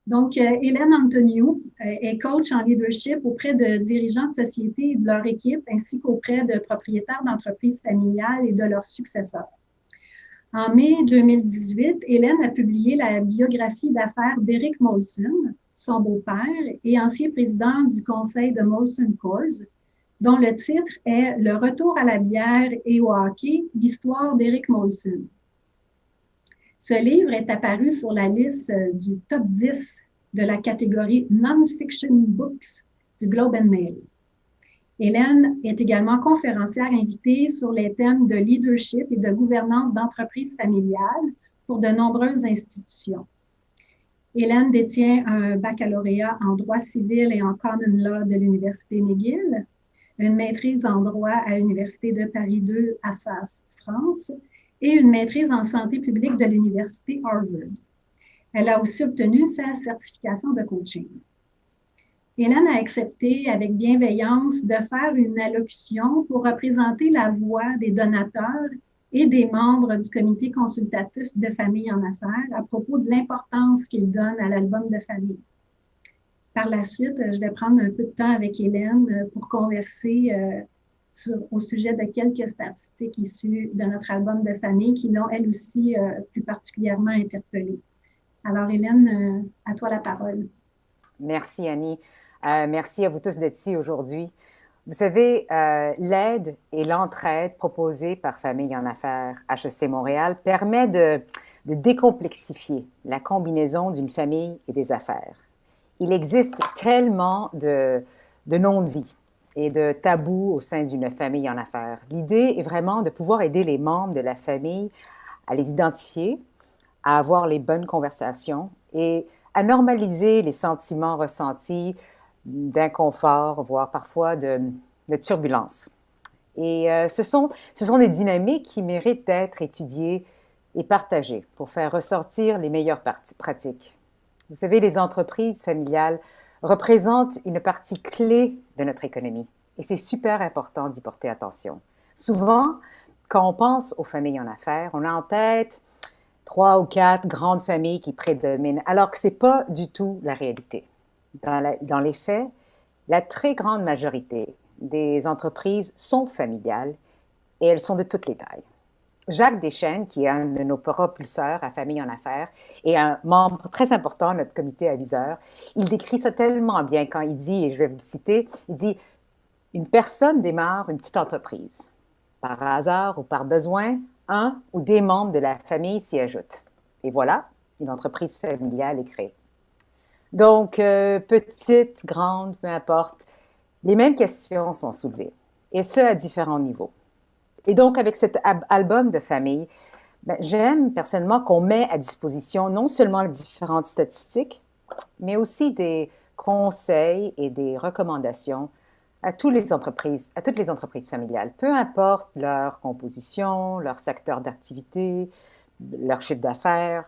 Donc, Hélène Antoniou est coach en leadership auprès de dirigeants de sociétés et de leur équipe, ainsi qu'auprès de propriétaires d'entreprises familiales et de leurs successeurs. En mai 2018, Hélène a publié la biographie d'affaires d'Éric Molson, son beau-père et ancien président du conseil de Molson Coors, dont le titre est « Le retour à la bière et au hockey, l'histoire d'Éric Molson ». Ce livre est apparu sur la liste du top 10 de la catégorie Non-Fiction Books du Globe and Mail. Hélène est également conférencière invitée sur les thèmes de leadership et de gouvernance d'entreprises familiales pour de nombreuses institutions. Hélène détient un baccalauréat en droit civil et en common law de l'Université McGill, une maîtrise en droit à l'Université de Paris II, Assas, France, et une maîtrise en santé publique de l'Université Harvard. Elle a aussi obtenu sa certification de coaching. Hélène a accepté avec bienveillance de faire une allocution pour représenter la voix des donateurs et des membres du comité consultatif de famille en affaires à propos de l'importance qu'ils donnent à l'album de famille. Par la suite, je vais prendre un peu de temps avec Hélène pour converser au sujet de quelques statistiques issues de notre album de famille qui l'ont, elles aussi, plus particulièrement interpellée. Alors, Hélène, à toi la parole. Merci, Annie. Merci à vous tous d'être ici aujourd'hui. Vous savez, l'aide et l'entraide proposées par Famille en Affaires HEC Montréal permet de décomplexifier la combinaison d'une famille et des affaires. Il existe tellement de non-dits et de tabous au sein d'une famille en affaires. L'idée est vraiment de pouvoir aider les membres de la famille à les identifier, à avoir les bonnes conversations et à normaliser les sentiments ressentis d'inconfort, voire parfois de turbulence. Et ce sont des dynamiques qui méritent d'être étudiées et partagées pour faire ressortir les meilleures pratiques. Vous savez, les entreprises familiales représentent une partie clé de notre économie et c'est super important d'y porter attention. Souvent, quand on pense aux familles en affaires, on a en tête 3 ou 4 grandes familles qui prédominent, alors que ce n'est pas du tout la réalité. Dans les faits, la très grande majorité des entreprises sont familiales et elles sont de toutes les tailles. Jacques Deschênes, qui est un de nos propulseurs à Famille en Affaires et un membre très important de notre comité aviseur, il décrit ça tellement bien quand il dit, et je vais vous le citer, il dit « Une personne démarre une petite entreprise. Par hasard ou par besoin, un ou des membres de la famille s'y ajoutent. Et voilà, une entreprise familiale est créée. » Donc, petite, grande, peu importe, les mêmes questions sont soulevées, et ce, à différents niveaux. Et donc, avec cet album de famille, j'aime personnellement qu'on met à disposition non seulement les différentes statistiques, mais aussi des conseils et des recommandations à toutes les entreprises familiales, peu importe leur composition, leur secteur d'activité, leur chiffre d'affaires.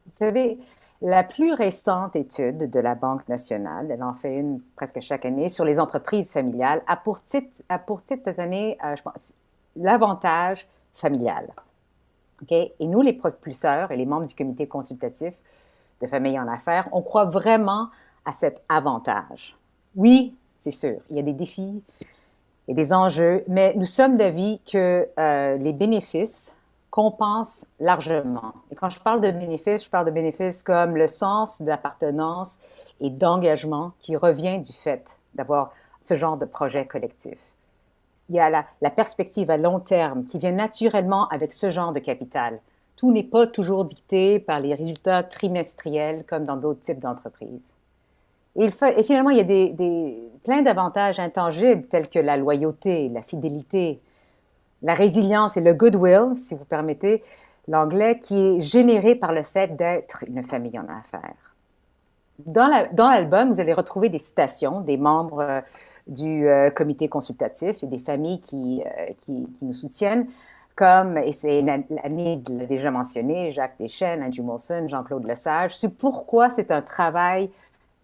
Vous savez, la plus récente étude de la Banque nationale, elle en fait une presque chaque année, sur les entreprises familiales, a pour titre cette année, je pense, l'avantage familial. Okay? Et nous, les propulseurs et les membres du comité consultatif de Famille en Affaires, on croit vraiment à cet avantage. Oui, c'est sûr, il y a des défis et des enjeux, mais nous sommes d'avis que les bénéfices compensent largement. Et quand je parle de bénéfices comme le sens d'appartenance et d'engagement qui revient du fait d'avoir ce genre de projet collectif. Il y a la perspective à long terme qui vient naturellement avec ce genre de capital. Tout n'est pas toujours dicté par les résultats trimestriels comme dans d'autres types d'entreprises. Et finalement, il y a plein d'avantages intangibles tels que la loyauté, la fidélité, la résilience et le goodwill, si vous permettez l'anglais, qui est généré par le fait d'être une famille en affaires. Dans l'album, vous allez retrouver des citations des membres du comité consultatif et des familles qui nous soutiennent, comme, et c'est Annie l'a déjà mentionné, Jacques Deschênes, Andrew Molson, Jean-Claude Lesage, sur pourquoi c'est un travail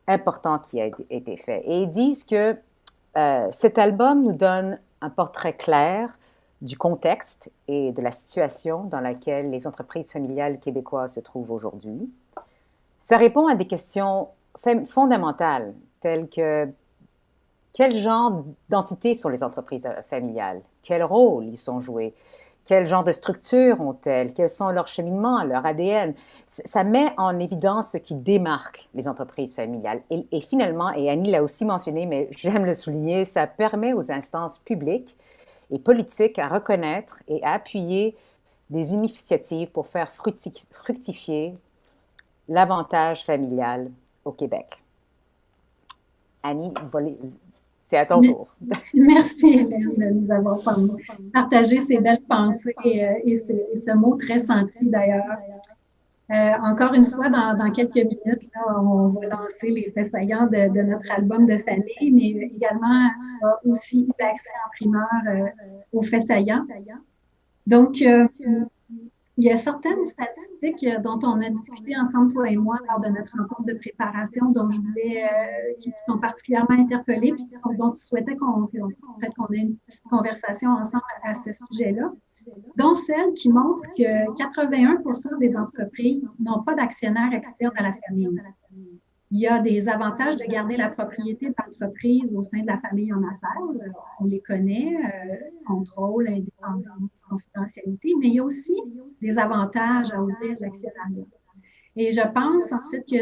important qui a été fait. Et ils disent que cet album nous donne un portrait clair du contexte et de la situation dans laquelle les entreprises familiales québécoises se trouvent aujourd'hui. Ça répond à des questions fondamentales, telles que quel genre d'entité sont les entreprises familiales? Quel rôle ils sont joués? Quel genre de structure ont-elles? Quels sont leurs cheminements, leur ADN? Ça met en évidence ce qui démarque les entreprises familiales. Et finalement, et Annie l'a aussi mentionné, mais j'aime le souligner, ça permet aux instances publiques et politiques à reconnaître et à appuyer des initiatives pour faire fructifier l'avantage familial au Québec. Annie, c'est à ton tour. Merci, Hélène, de nous avoir partagé ces belles pensées et ce mot très senti d'ailleurs. Encore une fois, dans quelques minutes, là, on va lancer les faits saillants de notre album de famille, mais également, tu as aussi eu accès en primeur aux faits saillants. Donc, il y a certaines statistiques dont on a discuté ensemble, toi et moi, lors de notre rencontre de préparation, dont je voulais, qui t'ont particulièrement interpellé, puis dont tu souhaitais peut-être qu'on ait une petite conversation ensemble à ce sujet-là, dont celle qui montre que 81% des entreprises n'ont pas d'actionnaire externe à la famille. Il y a des avantages de garder la propriété de l'entreprise au sein de la famille en affaires. On les connaît, contrôle, indépendance, confidentialité, mais il y a aussi des avantages à ouvrir l'actionnariat. Et je pense, en fait, que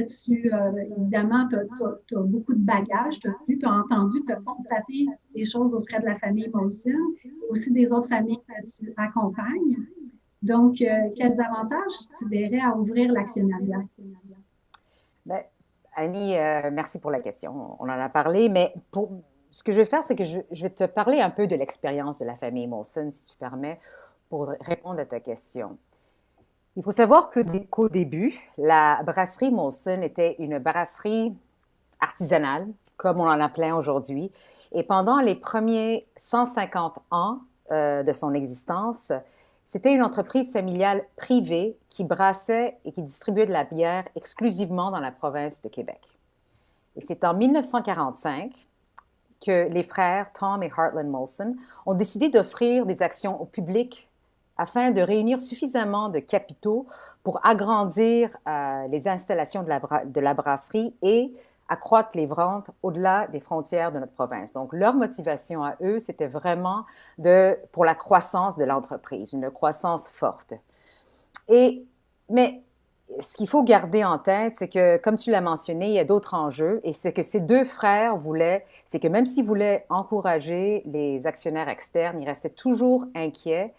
évidemment, tu as beaucoup de bagages, tu as vu, tu as entendu, tu as constaté des choses auprès de la famille Molson, et aussi des autres familles que tu accompagnes. Donc, quels avantages tu verrais à ouvrir l'actionnariat? Bien, Annie, merci pour la question. On en a parlé, mais ce que je vais faire, c'est que je vais te parler un peu de l'expérience de la famille Molson, si tu permets, pour répondre à ta question. Il faut savoir qu'au début, la brasserie Molson était une brasserie artisanale, comme on en a plein aujourd'hui. Et pendant les premiers 150 ans de son existence, c'était une entreprise familiale privée qui brassait et qui distribuait de la bière exclusivement dans la province de Québec. Et c'est en 1945 que les frères Tom et Heartland Molson ont décidé d'offrir des actions au public afin de réunir suffisamment de capitaux pour agrandir les installations de la brasserie et accroître les ventes au-delà des frontières de notre province. Donc, leur motivation à eux, c'était vraiment pour la croissance de l'entreprise, une croissance forte. Mais ce qu'il faut garder en tête, c'est que, comme tu l'as mentionné, il y a d'autres enjeux, et c'est que ces deux frères c'est que même s'ils voulaient encourager les actionnaires externes, ils restaient toujours inquiets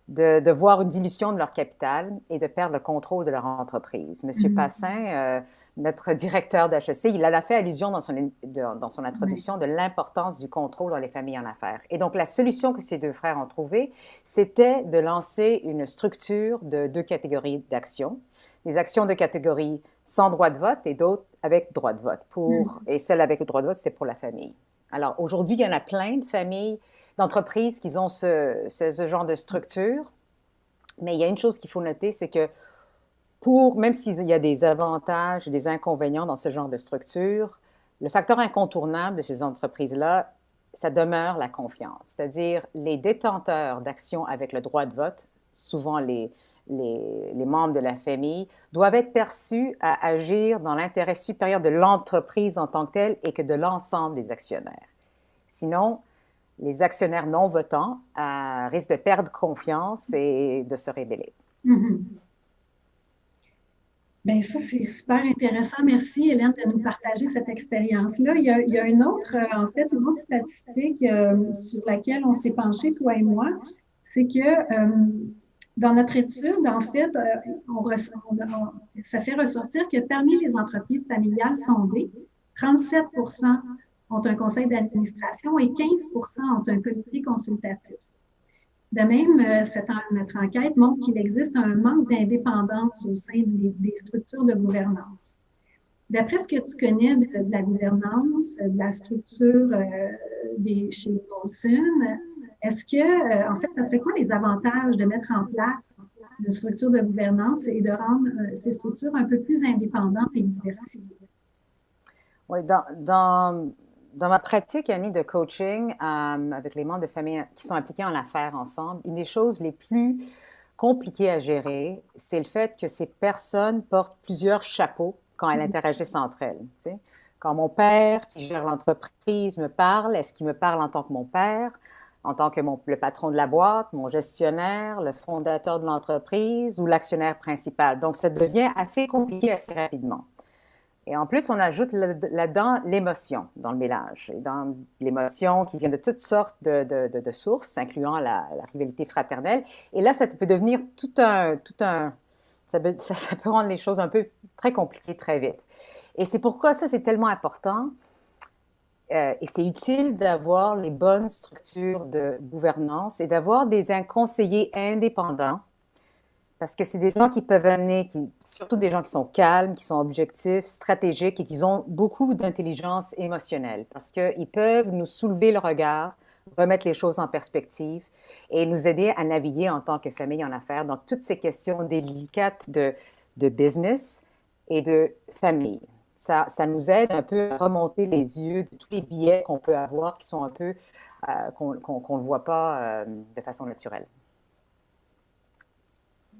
de voir une dilution de leur capital et de perdre le contrôle de leur entreprise. Monsieur Passin, notre directeur d'HEC, il a fait allusion dans son introduction de l'importance du contrôle dans les familles en affaires. Et donc, la solution que ces deux frères ont trouvée, c'était de lancer une structure de deux catégories d'actions. Des actions de catégorie sans droit de vote et d'autres avec droit de vote. Et celle avec le droit de vote, c'est pour la famille. Alors, aujourd'hui, il y en a plein de familles, d'entreprises qui ont ce genre de structure. Mais il y a une chose qu'il faut noter, c'est que même s'il y a des avantages et des inconvénients dans ce genre de structure, le facteur incontournable de ces entreprises-là, ça demeure la confiance. C'est-à-dire les détenteurs d'actions avec le droit de vote, souvent les membres de la famille, doivent être perçus à agir dans l'intérêt supérieur de l'entreprise en tant que telle et que de l'ensemble des actionnaires. Sinon, les actionnaires non votants risquent de perdre confiance et de se rébeller. Mm-hmm. Bien, ça, c'est super intéressant. Merci, Hélène, de nous partager cette expérience-là. Il y a une autre statistique sur laquelle on s'est penché, toi et moi, c'est que dans notre étude, en fait, ça fait ressortir que parmi les entreprises familiales sondées, 37% ont un conseil d'administration et 15% ont un comité consultatif. De même, notre enquête montre qu'il existe un manque d'indépendance au sein des structures de gouvernance. D'après ce que tu connais de la gouvernance, de la structure chez Molson, est-ce que, en fait, ça serait quoi les avantages de mettre en place une structure de gouvernance et de rendre ces structures un peu plus indépendantes et diversifiées? Oui, dans ma pratique, Annie, de coaching avec les membres de famille qui sont impliqués en affaires ensemble, une des choses les plus compliquées à gérer, c'est le fait que ces personnes portent plusieurs chapeaux quand elles interagissent entre elles. Tu sais. Quand mon père, qui gère l'entreprise, me parle, est-ce qu'il me parle en tant que mon père, en tant que le patron de la boîte, mon gestionnaire, le fondateur de l'entreprise ou l'actionnaire principal? Donc, ça devient assez compliqué assez rapidement. Et en plus, on ajoute là-dedans l'émotion dans le mélange. Et dans l'émotion qui vient de toutes sortes de sources, incluant la rivalité fraternelle. Et là, ça peut devenir ça peut rendre les choses un peu très compliquées très vite. Et c'est pourquoi ça, c'est tellement important. Et c'est utile d'avoir les bonnes structures de gouvernance et d'avoir des conseillers indépendants. Parce que c'est des gens qui peuvent amener, surtout des gens qui sont calmes, qui sont objectifs, stratégiques et qui ont beaucoup d'intelligence émotionnelle. Parce qu'ils peuvent nous soulever le regard, remettre les choses en perspective et nous aider à naviguer en tant que famille en affaires dans toutes ces questions délicates de business et de famille. Ça nous aide un peu à remonter les yeux de tous les biais qu'on peut avoir qui sont un peu, qu'on ne voit pas de façon naturelle.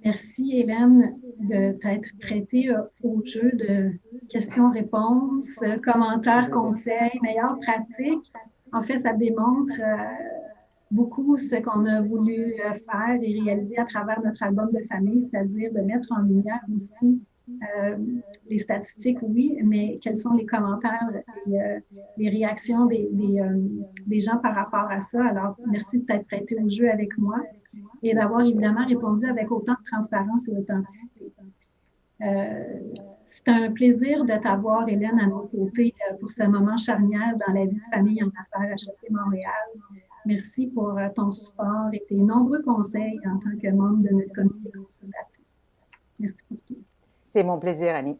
Merci, Hélène, de t'être prêtée au jeu de questions-réponses, commentaires, conseils, meilleures pratiques. En fait, ça démontre beaucoup ce qu'on a voulu faire et réaliser à travers notre album de famille, c'est-à-dire de mettre en lumière aussi les statistiques, oui, mais quels sont les commentaires et les réactions des gens par rapport à ça. Alors, merci de t'être prêtée au jeu avec moi et d'avoir évidemment répondu avec autant de transparence et d'authenticité. C'est un plaisir de t'avoir, Hélène, à nos côtés pour ce moment charnière dans la vie de famille en affaires HEC Montréal. Merci pour ton support et tes nombreux conseils en tant que membre de notre comité consultatif. Merci pour tout. C'est mon plaisir, Annie.